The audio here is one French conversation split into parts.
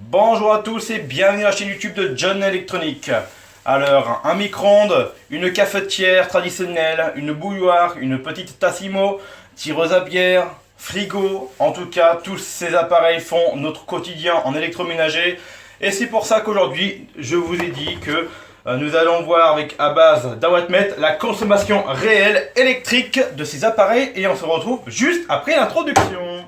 Bonjour à tous et bienvenue à la chaîne YouTube de John Electronic. Alors, un micro-ondes, une cafetière traditionnelle, une bouilloire, une petite Tassimo, tireuse à bière, frigo, en tout cas, tous ces appareils font notre quotidien en électroménager. Et c'est pour ça qu'aujourd'hui, je vous ai dit que nous allons voir à base d'un wattmètre la consommation réelle électrique de ces appareils et on se retrouve juste après l'introduction.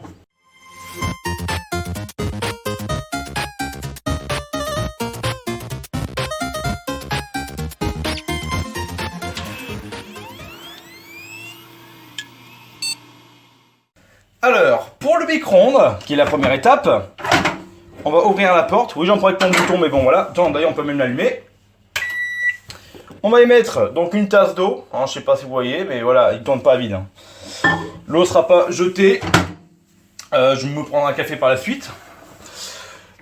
Alors, pour le micro-ondes, qui est la première étape, on va ouvrir la porte. Oui, j'en prends avec mon bouton, mais bon, voilà. D'ailleurs, on peut même l'allumer. On va y mettre donc une tasse d'eau. Hein, je sais pas si vous voyez, mais voilà, il ne tourne pas à vide. Hein. L'eau ne sera pas jetée. Je me prendrai un café par la suite.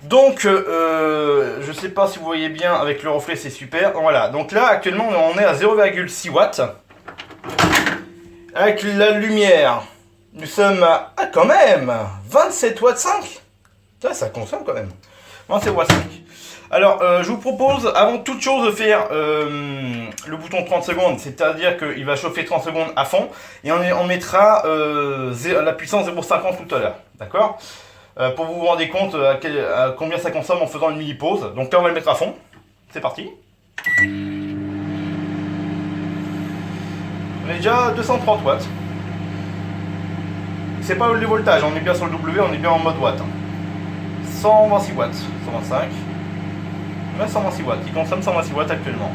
Donc, je sais pas si vous voyez bien avec le reflet, c'est super. Voilà, donc là, actuellement, on est à 0,6 watts. Avec la lumière, nous sommes à, quand même, 27 watts 5. Ça consomme quand même. 27 watts 5. Alors, je vous propose, avant toute chose, de faire le bouton 30 secondes. C'est-à-dire qu'il va chauffer 30 secondes à fond. Et on mettra la puissance 0,50 tout à l'heure. D'accord ? Pour vous rendre compte à combien ça consomme en faisant une mini-pause. Donc là, on va le mettre à fond. C'est parti. On est déjà à 230 watts. C'est pas le voltage, on est bien sur le W, on est bien en mode watt. 126 watts, 125. Ouais, 126 watts, il consomme 126 watts actuellement.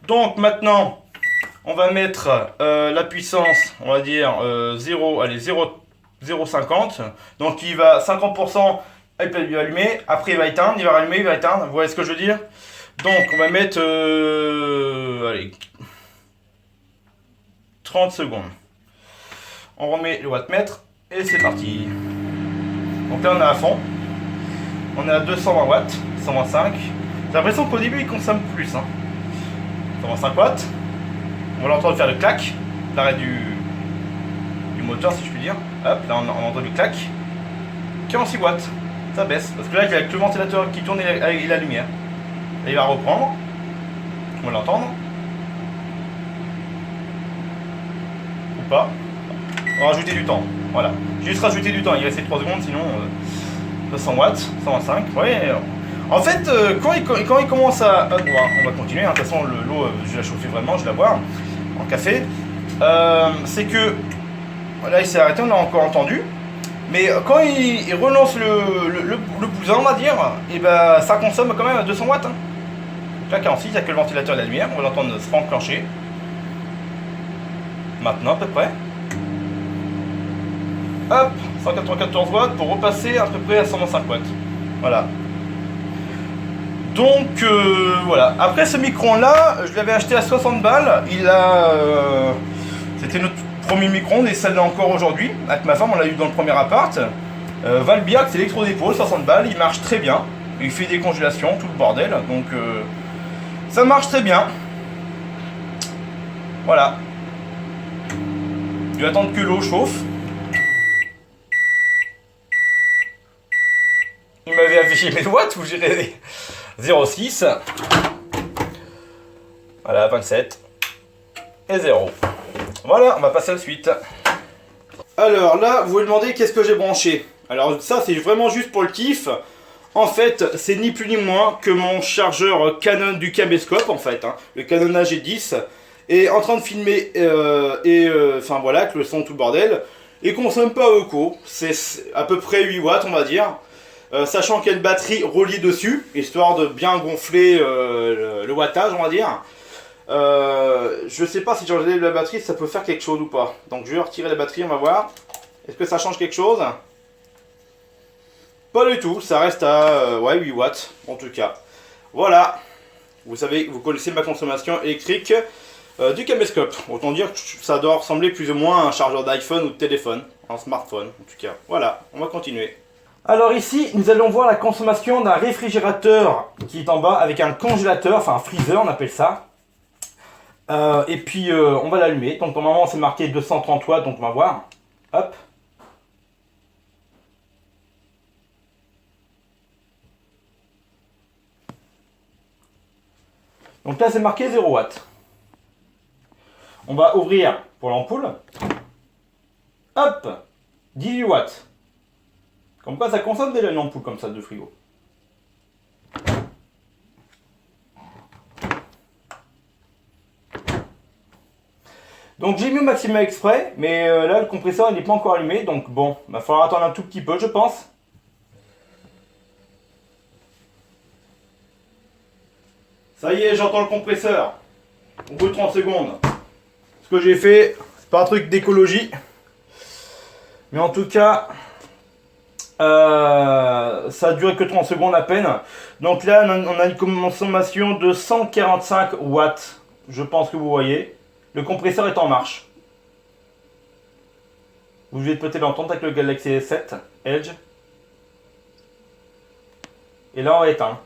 Donc maintenant, on va mettre la puissance, on va dire 0,50. Donc il va 50%, il peut allumer, après il va éteindre, il va rallumer, il va éteindre. Vous voyez ce que je veux dire? Donc on va mettre allez, 30 secondes. On remet le wattmètre et c'est parti. Donc là on est à fond. On est à 220 watts, 125. J'ai l'impression qu'au début il consomme plus. 125 watts. On va l'entendre faire le clac, l'arrêt du moteur si je puis dire. Hop, là on entend le clac. 46 watts, ça baisse. Parce que là avec le ventilateur qui tourne et la lumière. Et il va reprendre. On va l'entendre. Ou pas. On va rajouter du temps. Voilà. J'ai juste rajouté du temps. Il restait 3 secondes, sinon 200 watts, 125. Ouais. En fait, quand il commence à. On va continuer. De toute façon, l'eau, je vais la chauffer vraiment, je vais la boire en café. C'est que. Là, il s'est arrêté, on l'a encore entendu. Mais quand il relance le bousin, on va dire, et ben ça consomme quand même à 200 watts. Là, 46, il n'y a que le ventilateur et la lumière. On va l'entendre se enclencher. Maintenant, à peu près. Hop, 194 watts pour repasser à peu près à 125 watts. Voilà. Donc, voilà. Après, ce micro-ondes là, je l'avais acheté à 60 balles. C'était notre premier micro-ondes et ça l'est encore aujourd'hui. Avec ma femme, on l'a eu dans le premier appart. Valbiac, c'est électrodépôt, 60 balles. Il marche très bien. Il fait des congélations, tout le bordel. Donc, ça marche très bien. Voilà. Je vais attendre que l'eau chauffe. Il m'avait affiché mes watts ou j'ai rêvé. 0,6. Voilà, 27. Et 0. Voilà, on va passer à la suite. Alors là, vous vous demandez qu'est-ce que j'ai branché. Alors ça, c'est vraiment juste pour le kiff. En fait, c'est ni plus ni moins que mon chargeur Canon du caméscope, en fait. Le Canon AG10 est en train de filmer enfin voilà, avec le son tout le bordel. Et consomme pas beaucoup. C'est à peu près 8 watts, on va dire. Sachant qu'il y a une batterie reliée dessus, histoire de bien gonfler le wattage, on va dire. Je sais pas si j'enlève la batterie, ça peut faire quelque chose ou pas. Donc je vais retirer la batterie, on va voir. Est-ce que ça change quelque chose? Pas du tout, ça reste à 8 watts en tout cas. Voilà. Vous savez, vous connaissez ma consommation électrique du caméscope. Autant dire que ça doit ressembler plus ou moins à un chargeur d'iPhone ou de téléphone. Un smartphone en tout cas. Voilà, on va continuer. Alors ici, nous allons voir la consommation d'un réfrigérateur qui est en bas avec un congélateur, enfin un freezer on appelle ça. Et puis on va l'allumer. Donc normalement c'est marqué 230 watts, donc on va voir. Hop. Donc là c'est marqué 0 watts. On va ouvrir pour l'ampoule. Hop, 18 watts. Comme quoi ça consomme déjà une ampoule comme ça de frigo. Donc j'ai mis au maximum exprès, mais là le compresseur n'est pas encore allumé, donc bon, il va falloir attendre un tout petit peu je pense. Ça y est, j'entends le compresseur. Au bout de 30 secondes. Ce que j'ai fait, c'est pas un truc d'écologie. Mais en tout cas, ça a duré que 30 secondes à peine. Donc là, on a une consommation de 145 watts. Je pense que vous voyez. Le compresseur est en marche. Vous devez peut-être l'entendre avec le Galaxy S7 Edge. Et là, on va éteindre.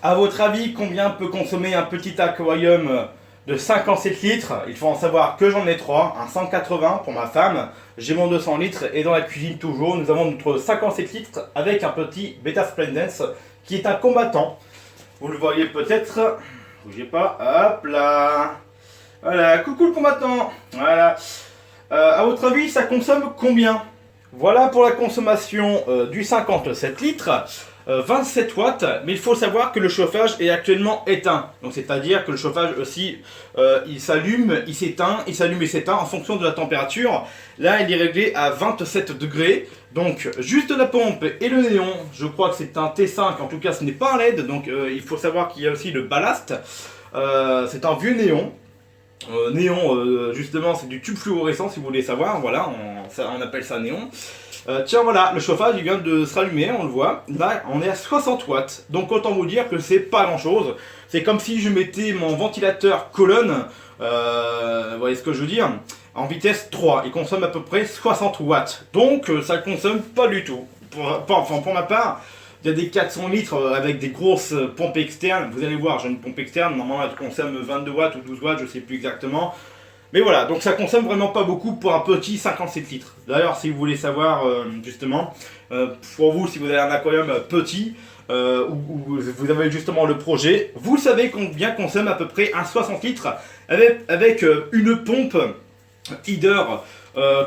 A votre avis, combien peut consommer un petit aquarium de 57 litres? Il faut en savoir que j'en ai 3, un 180 pour ma femme, j'ai mon 200 litres et dans la cuisine toujours, nous avons notre 57 litres avec un petit Beta Splendens qui est un combattant. Vous le voyez peut-être, bougez pas, hop là. Voilà, coucou le combattant. Voilà. À votre avis, ça consomme combien? Voilà pour la consommation du 57 litres. 27 watts, mais il faut savoir que le chauffage est actuellement éteint. Donc c'est-à-dire que le chauffage aussi, il s'allume, il s'éteint, il s'allume et s'éteint en fonction de la température. Là, il est réglé à 27 degrés. Donc juste la pompe et le néon, je crois que c'est un T5, en tout cas ce n'est pas un LED. Donc il faut savoir qu'il y a aussi le ballast. C'est un vieux néon. Justement c'est du tube fluorescent si vous voulez savoir, voilà, on appelle ça néon. Tiens voilà, le chauffage il vient de se rallumer, on le voit, là on est à 60 watts, donc autant vous dire que c'est pas grand chose, c'est comme si je mettais mon ventilateur colonne, vous voyez ce que je veux dire, en vitesse 3, il consomme à peu près 60 watts, donc ça consomme pas du tout, pour ma part. Il y a des 400 litres avec des grosses pompes externes. Vous allez voir, j'ai une pompe externe. Normalement, elle consomme 22 watts ou 12 watts, je ne sais plus exactement. Mais voilà, donc ça consomme vraiment pas beaucoup pour un petit 57 litres. D'ailleurs, si vous voulez savoir, justement, pour vous, si vous avez un aquarium petit, ou vous avez justement le projet, vous savez combien consomme à peu près un 60 litres avec une pompe Header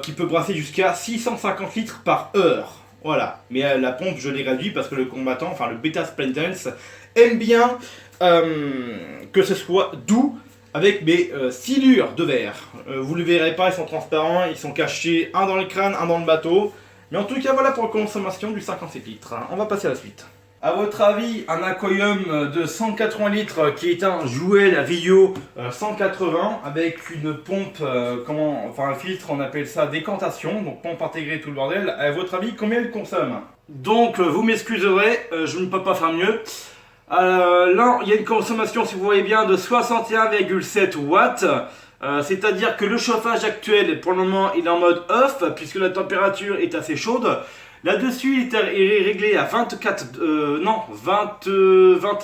qui peut brasser jusqu'à 650 litres par heure. Voilà, mais la pompe je l'ai réduit parce que le combattant, enfin le Beta Splendens, aime bien que ce soit doux avec mes silures de verre. Vous ne le verrez pas, ils sont transparents, ils sont cachés, un dans le crâne, un dans le bateau. Mais en tout cas voilà pour la consommation du 57 litres. On va passer à la suite. A votre avis, un aquarium de 180 litres qui est un Jouel Rio 180 avec une pompe, un filtre, on appelle ça décantation, donc pompe intégrée tout le bordel. À votre avis, combien elle consomme? Donc, vous m'excuserez, je ne peux pas faire mieux. Là, il y a une consommation, si vous voyez bien, de 61,7 watts. C'est-à-dire que le chauffage actuel, pour le moment, il est en mode off, puisque la température est assez chaude. Là-dessus, il est réglé à 21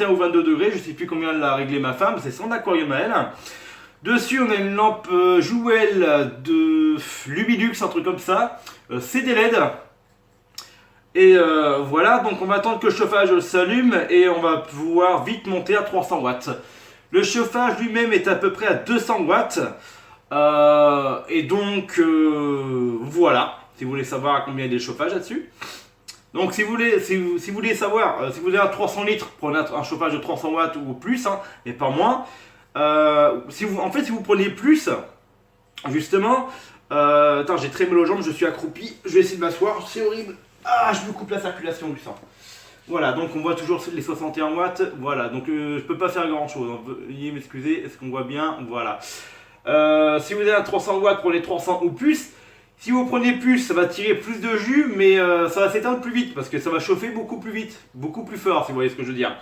ou 22 degrés, je ne sais plus combien l'a réglé ma femme, c'est son aquarium à elle. Dessus, on a une lampe Jouel de Lumilux, un truc comme ça, c'est des LED. Et voilà, donc on va attendre que le chauffage s'allume et on va pouvoir vite monter à 300 watts. Le chauffage lui-même est à peu près à 200 watts. Et donc, voilà. Si vous voulez savoir à combien il y a de chauffage là-dessus. Donc si vous voulez savoir, si vous avez un 300 litres, prenez un chauffage de 300 watts ou plus, hein, et pas moins. Si vous prenez plus, justement, attends, j'ai très mal aux jambes, je suis accroupi, je vais essayer de m'asseoir, c'est horrible. Ah, je me coupe la circulation du sang. Voilà, donc on voit toujours les 61 watts, voilà, donc je peux pas faire grand chose, veuillez m'excuser, est-ce qu'on voit bien? Voilà. Si vous avez un 300 watts, prenez 300 ou plus. Si vous prenez plus, ça va tirer plus de jus, mais ça va s'éteindre plus vite, parce que ça va chauffer beaucoup plus vite, beaucoup plus fort, si vous voyez ce que je veux dire.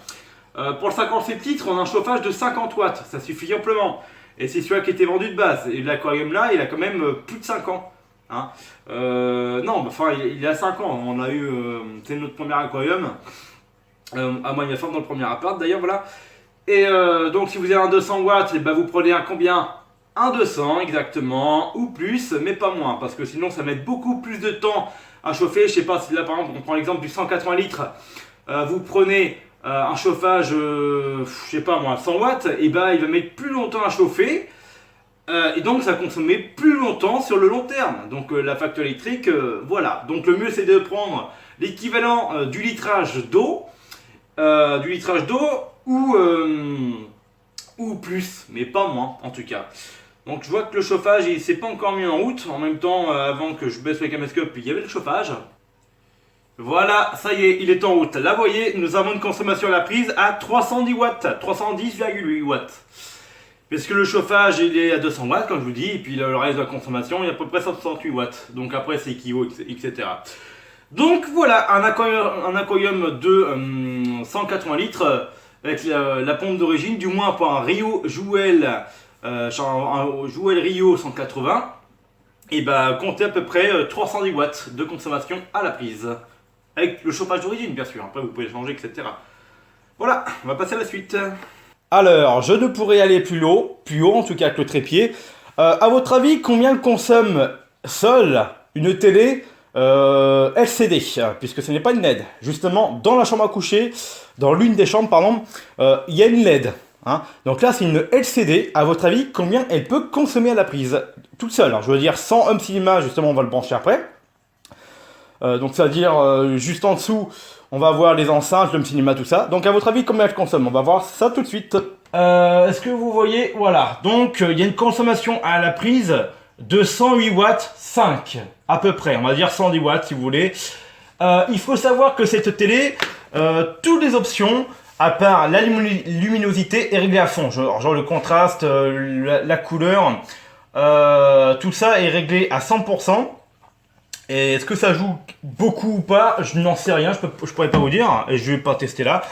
Pour le 57 litres, on a un chauffage de 50 watts, ça suffit amplement. Et c'est celui qui était vendu de base. Et l'aquarium là, il a quand même plus de 5 ans. Hein. Non, enfin, il a 5 ans. On a eu, c'est notre premier aquarium. À moi et ma femme dans le premier appart, d'ailleurs, voilà. Et donc, si vous avez un 200 watts, et ben, vous prenez un combien? Un 200 exactement, ou plus, mais pas moins, parce que sinon ça met beaucoup plus de temps à chauffer. Je sais pas si là par exemple on prend l'exemple du 180 litres, vous prenez un chauffage, je sais pas moi, 100 watts, et bah il va mettre plus longtemps à chauffer. Et donc ça va consommer plus longtemps sur le long terme. Donc la facture électrique, voilà. Donc le mieux c'est de prendre l'équivalent du litrage d'eau, ou plus, mais pas moins en tout cas. Donc je vois que le chauffage il s'est pas encore mis en route. En même temps, avant que je baisse le caméscope, il y avait le chauffage. Voilà, ça y est, il est en route. Là, vous voyez, nous avons une consommation à la prise à 310 watts, 310,8 watts. Parce que le chauffage, il est à 200 watts, comme je vous dis, et puis le reste de la consommation, il y a à peu près 168 watts. Donc après, c'est équivaut, etc. Donc voilà, un aquarium de 180 litres avec la pompe d'origine, du moins pour un Rio Jouel, un Jouel Rio 180. Et bah, comptez à peu près 310 watts de consommation à la prise. Avec le chauffage d'origine, bien sûr. Après, vous pouvez le changer, etc. Voilà, on va passer à la suite. Alors, je ne pourrais aller plus haut en tout cas que le trépied. À votre avis, combien consomme seule une télé LCD, puisque ce n'est pas une LED. Justement, dans la chambre à coucher, dans l'une des chambres, pardon, il y a une LED. Hein. Donc là, c'est une LCD. À votre avis, combien elle peut consommer à la prise? Toute seule, hein. Je veux dire, sans home cinéma, justement, on va le brancher après. Donc ça veut dire juste en dessous, on va voir les enceintes, le cinéma, tout ça. Donc à votre avis, combien elle consomme? On va voir ça tout de suite. Est-ce que vous voyez? Voilà. Donc il y a une consommation à la prise de 108 watts 5 à peu près. On va dire 110 watts si vous voulez. Il faut savoir que cette télé, toutes les options, à part la luminosité, est réglée à fond. Genre le contraste, la couleur, tout ça est réglé à 100%. Et est-ce que ça joue beaucoup ou pas? Je n'en sais rien, je pourrais pas vous dire, et je vais pas tester là.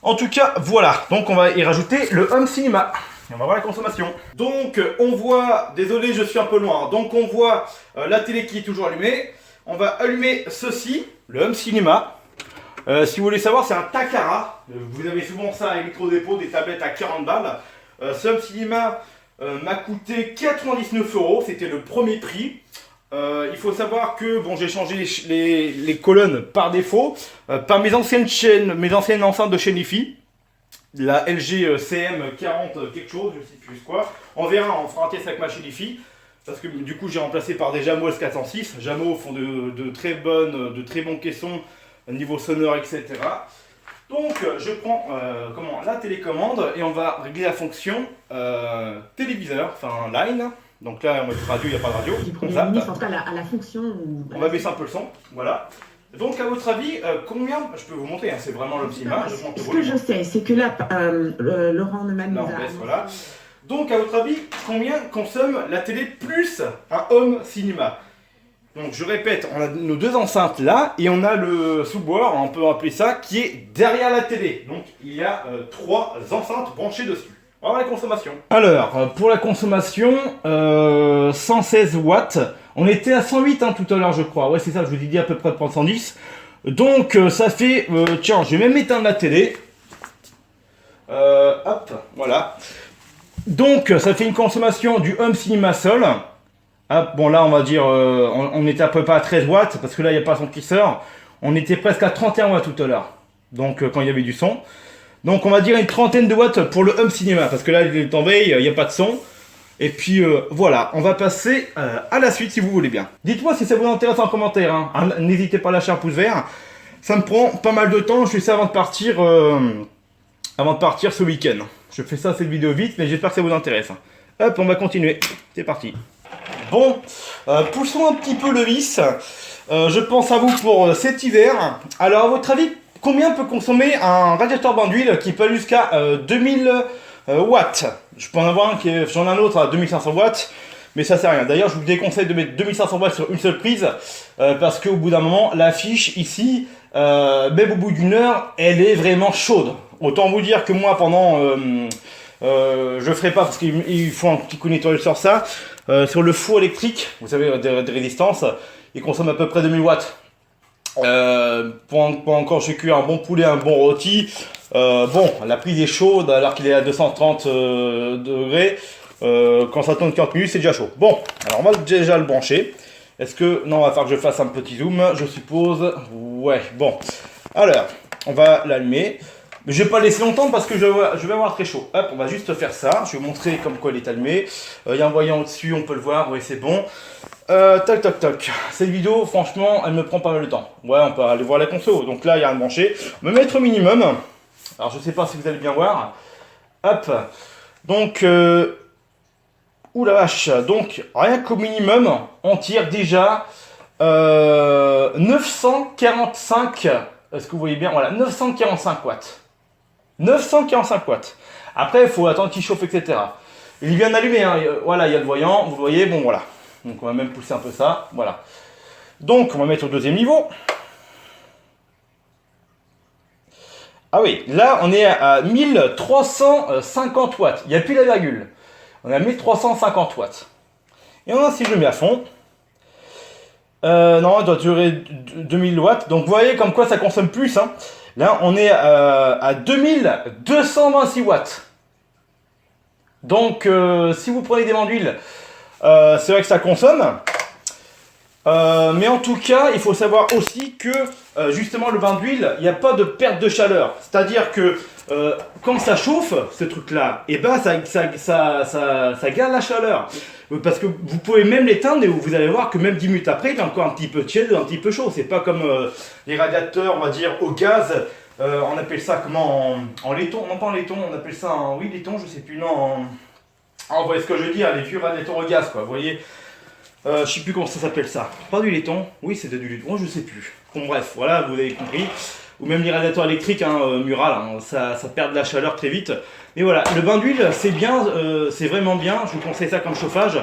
En tout cas, voilà, donc on va y rajouter le home cinéma. Et on va voir la consommation. Donc on voit, désolé je suis un peu loin, donc on voit la télé qui est toujours allumée. On va allumer ceci, le home cinéma. Si vous voulez savoir, c'est un Takara. Vous avez souvent ça à Electro-Dépôt, des tablettes à 40 balles. Ce home cinéma m'a coûté 99 €, c'était le premier prix. Il faut savoir que bon, j'ai changé les colonnes par défaut par mes anciennes enceintes de chaîne Hi-Fi, la LG CM40 quelque chose, je sais plus quoi. On verra, on fera un test avec ma chaîne Hi-Fi parce que du coup j'ai remplacé par des Jamo S406. Jamo font de très bons caissons niveau sonore, etc. Donc je prends la télécommande et on va régler la fonction téléviseur, enfin line. Donc là, en mode radio, il n'y a pas de radio. En tout cas, à la fonction. On va baisser un peu le son, voilà. Donc, à votre avis, combien... Je peux vous montrer, hein, c'est vraiment le cinéma. Ce que je sais, c'est que là, Laurent Neumann nous a... Voilà. Donc, à votre avis, combien consomme la télé plus un home cinéma? Donc, je répète, on a nos deux enceintes là, et on a le sous-bois, on peut appeler ça, qui est derrière la télé. Donc, il y a 3 enceintes branchées dessus. Voilà la consommation. Alors, pour la consommation, 116 watts. On était à 108 hein, tout à l'heure, je crois. Ouais, c'est ça, je vous ai dit à peu près de prendre 110. Donc, ça fait... tiens, je vais même éteindre la télé. Hop, voilà. Donc, ça fait une consommation du home cinéma seul. Ah, bon, là, on va dire... on était à peu près à 13 watts, parce que là, il n'y a pas son qui sort. On était presque à 31 watts tout à l'heure. Donc, quand il y avait du son. Donc on va dire une trentaine de watts pour le home cinéma, parce que là il est tombé, il n'y a pas de son. Et puis voilà, on va passer à la suite si vous voulez bien. Dites-moi si ça vous intéresse en commentaire, hein. N'hésitez pas à lâcher un pouce vert. Ça me prend pas mal de temps, je fais ça avant de partir ce week-end. Je fais ça, cette vidéo vite, mais j'espère que ça vous intéresse. Hop, on va continuer, c'est parti. Bon, poussons un petit peu le vis. Je pense à vous pour cet hiver. Alors à votre avis, combien peut consommer un radiateur bain d'huile qui peut aller jusqu'à 2000 watts? Je peux en avoir un j'en ai un autre à 2500 watts, mais ça sert à rien. D'ailleurs, je vous déconseille de mettre 2500 watts sur une seule prise, parce qu'au bout d'un moment, la fiche ici, même au bout d'une heure, elle est vraiment chaude. Autant vous dire que moi, pendant... je ferai pas, parce qu'il faut un petit coup de nettoyage sur ça. Sur le four électrique, vous savez, des résistances, il consomme à peu près 2000 watts. Pour encore je cuire un bon poulet, un bon rôti. Bon, la prise est chaude alors qu'il est à 230 degrés. Quand ça tourne 40 minutes, c'est déjà chaud. Bon, alors on va déjà le brancher. Est-ce que... Non, on va faire que je fasse un petit zoom, je suppose. Ouais, bon. Alors, on va l'allumer. Mais je vais pas laisser longtemps parce que je vais avoir très chaud. Hop, on va juste faire ça. Je vais vous montrer comme quoi il est allumé. Il y a un voyant au-dessus, on peut le voir. Oui, c'est bon. Toc toc toc. Cette vidéo, franchement, elle me prend pas mal de temps. Ouais, on peut aller voir la console. Donc là, il y a un branché. On va mettre au minimum. Alors, je sais pas si vous allez bien voir. Hop. Donc, ouh la vache. Donc, rien qu'au minimum, on tire déjà 945. Est-ce que vous voyez bien? Voilà, 945 watts. 945 watts. Après, il faut attendre qu'il chauffe, etc. Il vient d'allumer, hein. Voilà, il y a le voyant, vous voyez, bon voilà. Donc on va même pousser un peu ça, voilà. Donc on va mettre au deuxième niveau. Ah oui, là on est à 1350 watts, il n'y a plus la virgule. On est à 1350 watts. Et maintenant si je le mets à fond, non, il doit durer 2000 watts, donc vous voyez comme quoi ça consomme plus, hein. Là, on est à 2226 watts. Donc, si vous prenez des bains d'huile, c'est vrai que ça consomme. Mais en tout cas, il faut savoir aussi que, justement, le bain d'huile, il n'y a pas de perte de chaleur. C'est-à-dire que, quand ça chauffe, ce truc-là, et ben, ça garde la chaleur. Parce que vous pouvez même l'éteindre et vous allez voir que même 10 minutes après, il est encore un petit peu tiède, un petit peu chaud. C'est pas comme les radiateurs, on va dire, au gaz. On appelle ça comment en laiton, non pas en laiton, on appelle ça en... Oui, laiton, je sais plus, non. Vous voyez ce que je veux dire, les vieux radiateurs au gaz, quoi. Vous voyez, je sais plus comment ça s'appelle ça. Pas du laiton, oui, c'était du laiton, je sais plus. Bon, bref, voilà, vous avez compris. Ou même les radiateurs électriques, hein, Mural, hein, ça perd de la chaleur très vite. Mais voilà, le bain d'huile, c'est bien, c'est vraiment bien. Je vous conseille ça comme chauffage.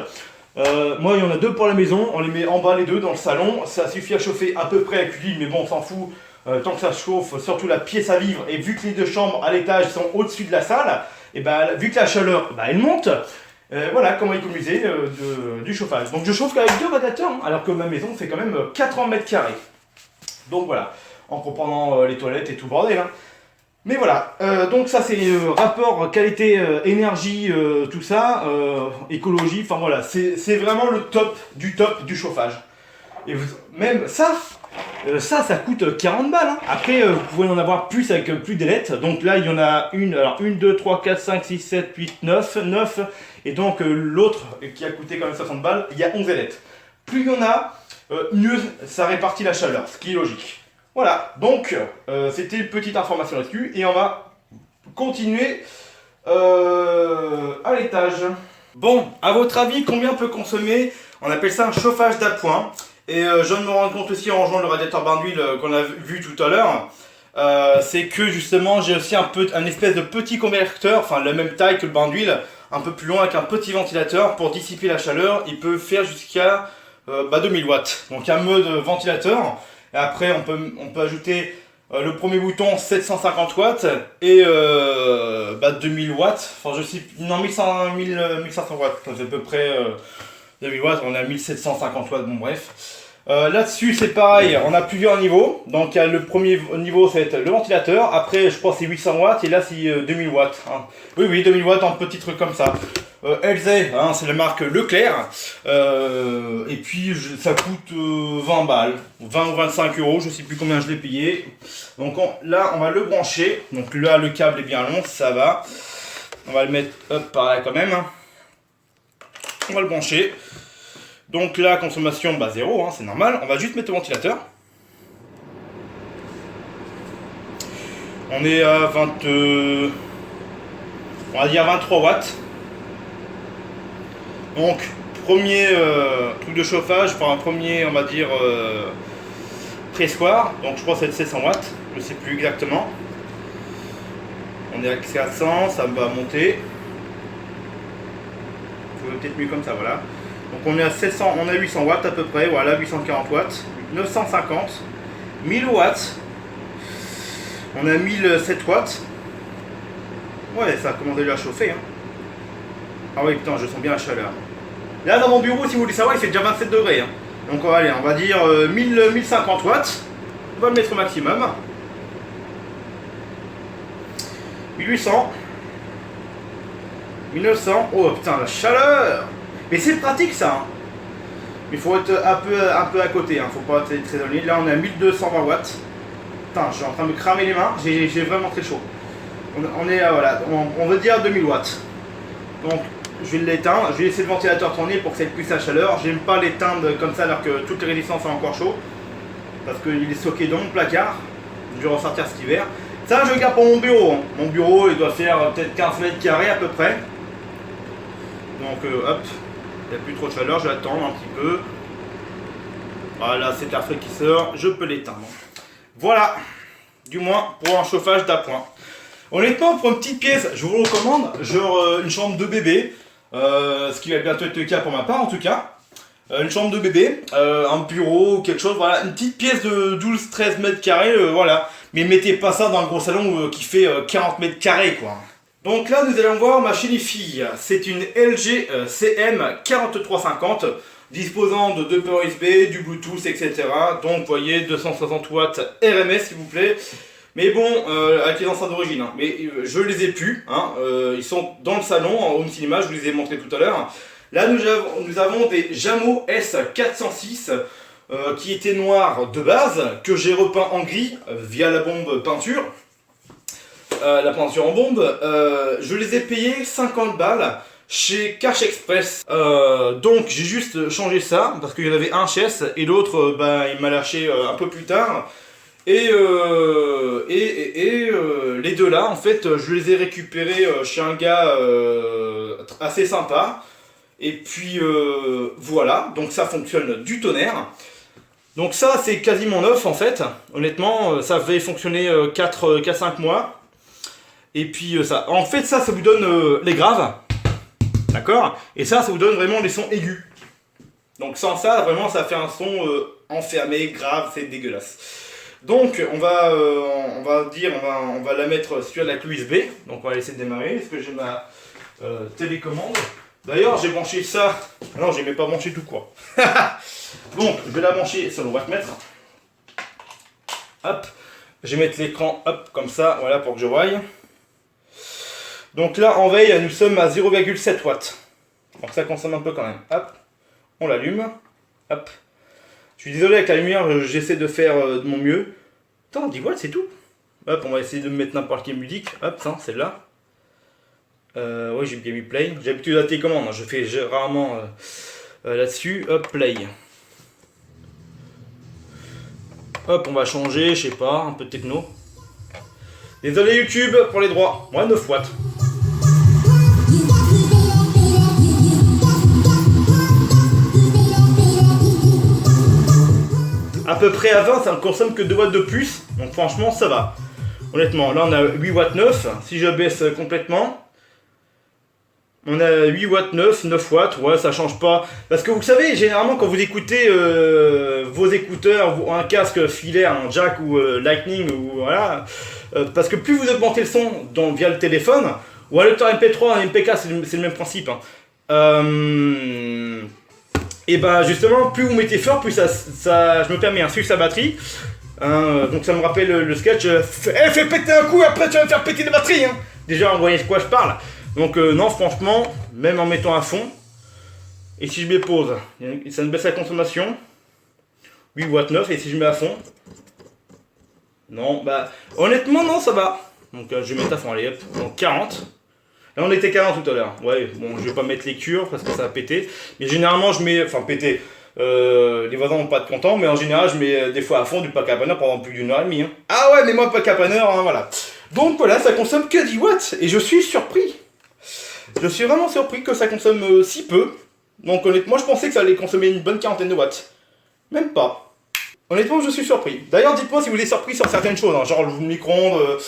Moi, il y en a deux pour la maison. On les met en bas les deux dans le salon. Ça suffit à chauffer à peu près avec l'huile, mais bon, on s'en fout. Tant que ça chauffe, surtout la pièce à vivre. Et vu que les deux chambres à l'étage sont au-dessus de la salle, et ben, vu que la chaleur, elle monte. Voilà comment économiser du chauffage. Donc je chauffe qu'avec deux radiateurs, hein, alors que ma maison fait quand même 80 mètres carrés. Donc voilà, en comprenant les toilettes et tout le bordel. Hein. Mais voilà, donc ça c'est rapport qualité, énergie, tout ça, écologie, enfin voilà, c'est vraiment le top du chauffage. Et vous, même ça, ça coûte 40 balles. Hein. Après, vous pouvez en avoir plus avec plus d'ailettes. Donc là, il y en a une, alors 1, 2, 3, 4, 5, 6, 7, 8, 9. Et donc l'autre qui a coûté quand même 60 balles, il y a 11 ailettes. Plus il y en a, mieux ça répartit la chaleur, ce qui est logique. Voilà, donc c'était une petite information là-dessus. Et on va continuer à l'étage. Bon, à votre avis, combien peut consommer? On appelle ça un chauffage d'appoint. Et je viens de me rendre compte aussi en rejoignant le radiateur bain d'huile qu'on a vu tout à l'heure, c'est que justement j'ai aussi un espèce de petit converteur, enfin la même taille que le bain d'huile, un peu plus loin avec un petit ventilateur pour dissiper la chaleur. Il peut faire jusqu'à 2000 watts. Donc un mode ventilateur. Et après on peut ajouter le premier bouton 750 watts et 2000 watts. Enfin je sais, non 1500 watts, c'est à peu près 2000 watts, on a 1750 watts, bon bref. Là-dessus c'est pareil, on a plusieurs niveaux. Donc le premier niveau ça va être le ventilateur, après je pense c'est 800 watts et là c'est 2000 watts. Hein. Oui 2000 watts en petit truc comme ça. LZ, hein, c'est la marque Leclerc. Et puis ça coûte 20 balles, 20 ou 25 euros, je sais plus combien je l'ai payé. Donc là on va le brancher, donc là le câble est bien long, ça va. On va le mettre par là quand même. On va le brancher. Donc là, consommation, 0, hein, c'est normal. On va juste mettre le ventilateur. On est à 20... on va dire 23 watts. Donc, premier truc de chauffage, enfin un premier, on va dire, pressoir. Donc je crois que c'est de 700 watts, je ne sais plus exactement. On est à 400, ça va monter. Peut-être mieux comme ça, voilà. Donc on est à 700, on a 800 watts à peu près, voilà, 840 watts, 950, 1000 watts, on a 1007 watts. Ouais, ça a commencé déjà à chauffer. Hein. Ah oui, putain, je sens bien la chaleur. Là, dans mon bureau, si vous voulez savoir, il fait déjà 27 degrés. Hein. Donc allez, on va dire 1050 watts. On va le mettre au maximum. 1800. 1900. Oh putain, la chaleur! Mais c'est pratique ça. Hein. Il faut être un peu à côté. Hein. Faut pas être très éloigné. Là, on est à 1220 watts. Putain, je suis en train de me cramer les mains. J'ai vraiment très chaud. on est voilà, on veut dire 2000 watts. Donc je vais l'éteindre, je vais laisser le ventilateur tourner pour que ça ait plus la chaleur. J'aime pas l'éteindre comme ça alors que toutes les résistances sont encore chaudes. Parce qu'il est stocké dans mon placard. Je vais ressortir cet hiver. Ça je garde pour mon bureau. Mon bureau il doit faire peut-être 15 mètres carrés à peu près. Donc hop, il n'y a plus trop de chaleur, je vais attendre un petit peu. Voilà, c'est l'air frais qui sort, je peux l'éteindre. Voilà, du moins pour un chauffage d'appoint. Honnêtement, pour une petite pièce, je vous recommande, genre une chambre de bébé, ce qui va bientôt être le cas pour ma part en tout cas. Une chambre de bébé, un bureau ou quelque chose, voilà, une petite pièce de 12-13 mètres carrés, voilà. Mais mettez pas ça dans un gros salon qui fait 40 mètres carrés quoi. Donc là, nous allons voir ma chérie fille. C'est une LG CM4350, disposant de 2 ports USB, du Bluetooth, etc. Donc, vous voyez, 260 watts RMS, s'il vous plaît. Mais bon, avec les enceintes d'origine. Hein. Mais je les ai plus. Hein. Ils sont dans le salon, en home cinéma, je vous les ai montrés tout à l'heure. Là, nous avons des Jamo S406 qui étaient noirs de base, que j'ai repeint en gris via la bombe peinture. La peinture en bombe, je les ai payés 50 balles chez Cash Express. Donc j'ai juste changé ça parce qu'il y en avait un chez S et l'autre il m'a lâché un peu plus tard. Et les deux là, en fait, je les ai récupérés chez un gars assez sympa. Et puis voilà, donc ça fonctionne du tonnerre. Donc ça c'est quasiment neuf en fait. Honnêtement, ça avait fonctionné 4-5 mois. Et puis ça, en fait ça vous donne les graves, d'accord. Et ça vous donne vraiment les sons aigus. Donc sans ça, vraiment ça fait un son enfermé, grave, c'est dégueulasse. Donc on va la mettre sur la clé USB. Donc on va laisser démarrer, parce que j'ai ma télécommande. D'ailleurs j'ai branché ça, non j'ai même pas branché tout quoi. Donc je vais la brancher sur le wattmètre. Hop, je vais mettre l'écran, hop, comme ça, voilà pour que je voie. Donc là, en veille, nous sommes à 0,7 watts. Donc ça consomme un peu quand même. Hop, on l'allume. Hop. Je suis désolé avec la lumière, j'essaie de faire de mon mieux. Attends, 10 watts, c'est tout. Hop, on va essayer de mettre n'importe quelle musique. Hop, ça, celle-là. Oui, j'ai bien mis play. J'ai l'habitude de la télécommande, hein. Je fais rarement là-dessus. Hop, play. Hop, on va changer, je sais pas, un peu de techno. Désolé YouTube pour les droits. Ouais, 9 watts. À peu près à 20, ça ne consomme que 2 watts de plus. Donc franchement, ça va. Honnêtement, là on a 8 watts 9. Si je baisse complètement, on a 8 watts 9 watts. Ouais, ça change pas. Parce que vous savez, généralement quand vous écoutez vos écouteurs, un casque filaire, un jack ou lightning, ou voilà. Parce que plus vous augmentez le son via le téléphone, ou un lecteur MP3, un MPK, c'est le même principe. Hein. Et ben justement, plus vous mettez fort, plus ça je me permets, suivre sa batterie. Donc ça me rappelle le sketch. Fais péter un coup, après tu vas me faire péter la batterie. Hein. Déjà, vous voyez de quoi je parle. Donc non, franchement, même en mettant à fond. Et si je mets pause, ça me baisse la consommation. 8 watts 9, et si je mets à fond. Non, honnêtement, non, ça va. Donc je vais mettre à fond, allez hop. Donc 40. Là on était 40 tout à l'heure. Ouais, bon, je vais pas mettre les cures parce que ça va péter. Mais généralement je mets, enfin péter. Les voisins vont pas être contents, mais en général je mets des fois à fond du pack à paneur pendant plus d'une heure et demie. Hein. Ah ouais, mais moi pack à paneur, hein, voilà. Donc voilà, ça consomme que 10 watts et je suis surpris. Je suis vraiment surpris que ça consomme si peu. Donc honnêtement, je pensais que ça allait consommer une bonne quarantaine de watts. Même pas. Honnêtement, je suis surpris. D'ailleurs, dites-moi si vous êtes surpris sur certaines choses, hein, genre le micro-ondes,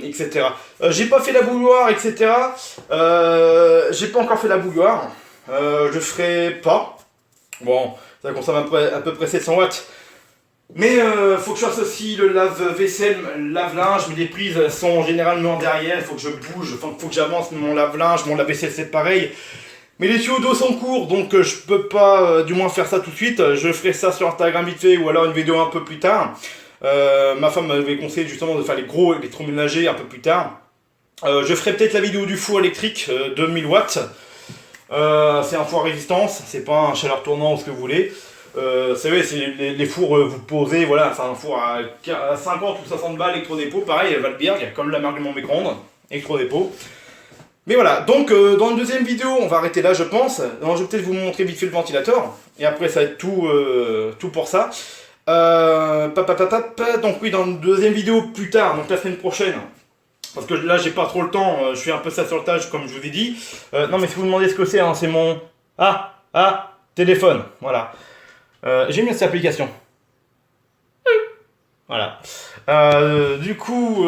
etc. J'ai pas fait la bouilloire, etc. J'ai pas encore fait la bouilloire. Je ferai pas. Bon, ça consomme à peu près 700 watts. Mais faut que je fasse aussi le lave-vaisselle, lave-linge, mais les prises sont généralement derrière, il faut que je bouge, faut que j'avance mon lave-linge, mon lave-vaisselle c'est pareil. Mais les tuyaux d'eau sont courts, donc je peux pas du moins faire ça tout de suite. Je ferai ça sur Instagram vite fait, ou alors une vidéo un peu plus tard. Ma femme m'avait conseillé justement de faire les gros électroménagers un peu plus tard. Je ferai peut-être la vidéo du four électrique de 1000 watts. C'est un four à résistance, c'est pas un chaleur tournant ou ce que vous voulez. Vous savez, c'est les fours, vous posez, voilà, c'est un four à 50 ou 60 balles, électrodépôt, pareil, Valberg, comme la marque de mon micro-ondes, électrodépôt. Mais voilà, donc dans une deuxième vidéo, on va arrêter là, je pense. Donc, je vais peut-être vous montrer vite fait le ventilateur, et après ça va être tout pour ça. Donc oui, dans une deuxième vidéo plus tard, donc la semaine prochaine, parce que là j'ai pas trop le temps, je suis un peu ça sur le tâche comme je vous ai dit. Non mais si vous me demandez ce que c'est, hein, c'est mon téléphone, voilà. J'aime bien cette application. Voilà. Du coup,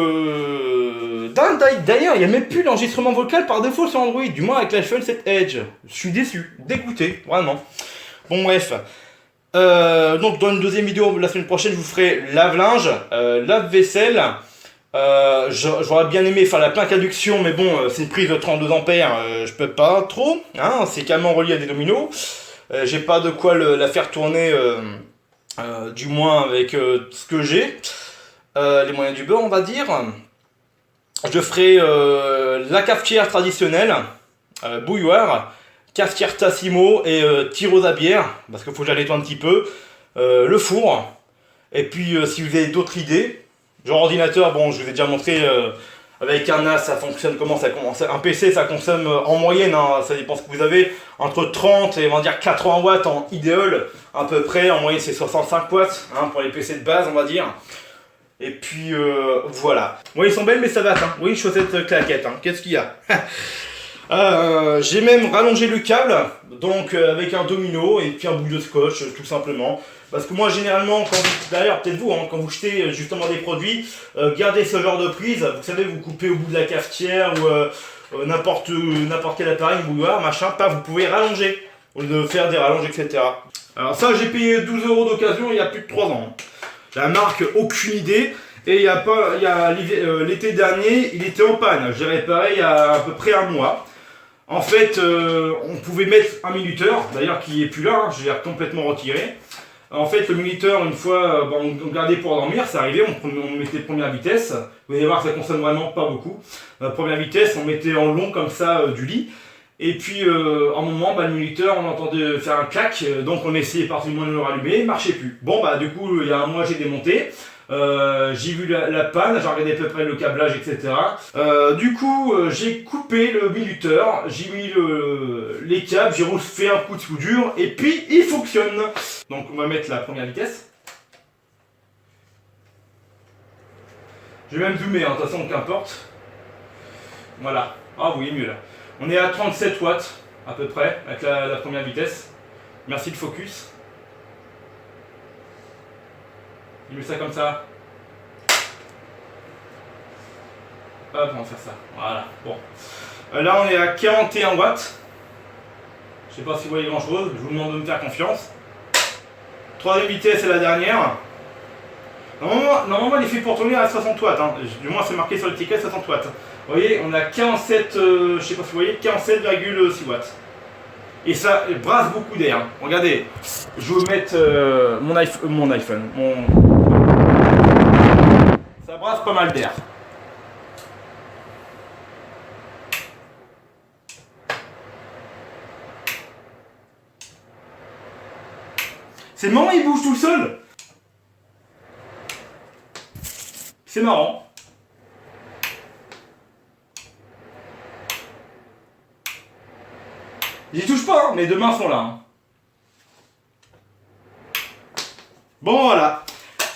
d'ailleurs, il n'y a même plus l'enregistrement vocal par défaut sur Android, du moins avec l'iPhone 7 Edge. Je suis déçu, dégoûté, vraiment. Bon, bref. Donc, dans une deuxième vidéo la semaine prochaine, je vous ferai lave-linge, lave-vaisselle. J'aurais bien aimé faire la plaque induction, mais bon, c'est une prise de 32 ampères, je peux pas trop. Hein, c'est carrément relié à des dominos. J'ai pas de quoi la faire tourner. Du moins avec ce que j'ai, les moyens du bord on va dire. Je ferai la cafetière traditionnelle, bouilloire, cafetière Tassimo et tireuse à bière, parce qu'il faut que j'allais un petit peu, le four, et puis si vous avez d'autres idées, genre ordinateur, bon je vous ai déjà montré, avec un NAS ça fonctionne comment, un PC ça consomme en moyenne, hein, ça dépend ce que vous avez, entre 30 et on va dire 80 watts en idéal, à peu près, en moyenne c'est 65 watts, hein, pour les PC de base on va dire. Et puis voilà. Bon, ils sont belles mais ça date, hein. Oui, chaussettes claquettes, hein. Qu'est-ce qu'il y a? J'ai même rallongé le câble, donc avec un domino et puis un bout de scotch, tout simplement. Parce que moi, généralement, d'ailleurs, peut-être vous, hein, quand vous jetez justement des produits, gardez ce genre de prise. Vous savez, vous coupez au bout de la cafetière ou n'importe quel appareil, bouilloire, machin, vous pouvez rallonger, au lieu de faire des rallonges, etc. Alors ça, j'ai payé 12 € d'occasion il y a plus de 3 ans. La marque, aucune idée. Et l'été dernier, il était en panne. J'ai réparé il y a à peu près un mois. En fait, on pouvait mettre un minuteur, d'ailleurs qui est plus là, hein, je l'ai complètement retiré. En fait, le minuteur, une fois, on gardait pour dormir, ça arrivait, on mettait première vitesse. Vous allez voir, ça consomme vraiment pas beaucoup. Première vitesse, on mettait en long comme ça du lit. Et puis, à un moment, le minuteur, on entendait faire un clac, donc on essayait par tout le monde de le rallumer, il marchait plus. Bon, du coup, il y a un mois, j'ai démonté. J'ai vu la panne, j'ai regardé à peu près le câblage, etc. Du coup, j'ai coupé le minuteur, j'ai mis les câbles, j'ai refait un coup de soudure, et puis il fonctionne. Donc on va mettre la première vitesse. Je vais même zoomer, hein, de toute façon, qu'importe. Voilà. Ah, vous voyez mieux là. On est à 37 watts, à peu près, avec la première vitesse. Merci le focus. Je mets ça comme ça. Hop, on va faire ça. Voilà. Bon. Là, on est à 41 watts. Je sais pas si vous voyez grand chose. Je vous demande de me faire confiance. Troisième vitesse, c'est la dernière. Normalement, il est fait pour tourner à 60 watts. Hein. Du moins, c'est marqué sur le ticket 60 watts. Vous voyez, on a 47, je sais pas si vous voyez, 47,6 watts. Et ça brasse beaucoup d'air. Regardez, je vais vous mettre mon iPhone. Ça brasse pas mal d'air. C'est marrant, il bouge tout seul. C'est marrant. J'y touche pas, hein, mes deux mains sont là. Hein. Bon, voilà.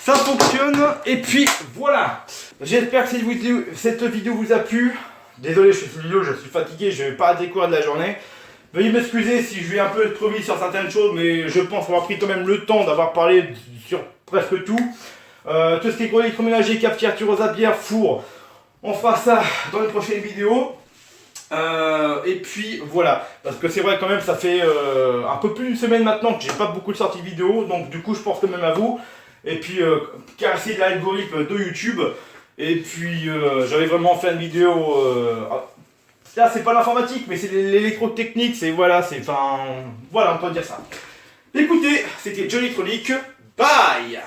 Ça fonctionne. Et puis, voilà. J'espère que cette vidéo vous a plu. Désolé, je fais cette vidéo, je suis fatigué, je vais pas découvrir de la journée. Veuillez m'excuser si je vais un peu trop vite sur certaines choses, mais je pense avoir pris quand même le temps d'avoir parlé sur presque tout. Tout ce qui est gros électroménager, cafetière, tireuse à bière, four. On fera ça dans une prochaine vidéo. Et puis voilà, parce que c'est vrai quand même ça fait un peu plus d'une semaine maintenant que j'ai pas beaucoup de sorties vidéo, donc du coup je pense quand même à vous. Et puis caresser l'algorithme de YouTube. Et puis j'avais vraiment fait une vidéo. Là c'est pas l'informatique, mais c'est l'électrotechnique, c'est voilà, on peut dire ça. Écoutez, c'était Johnny Tronic, bye.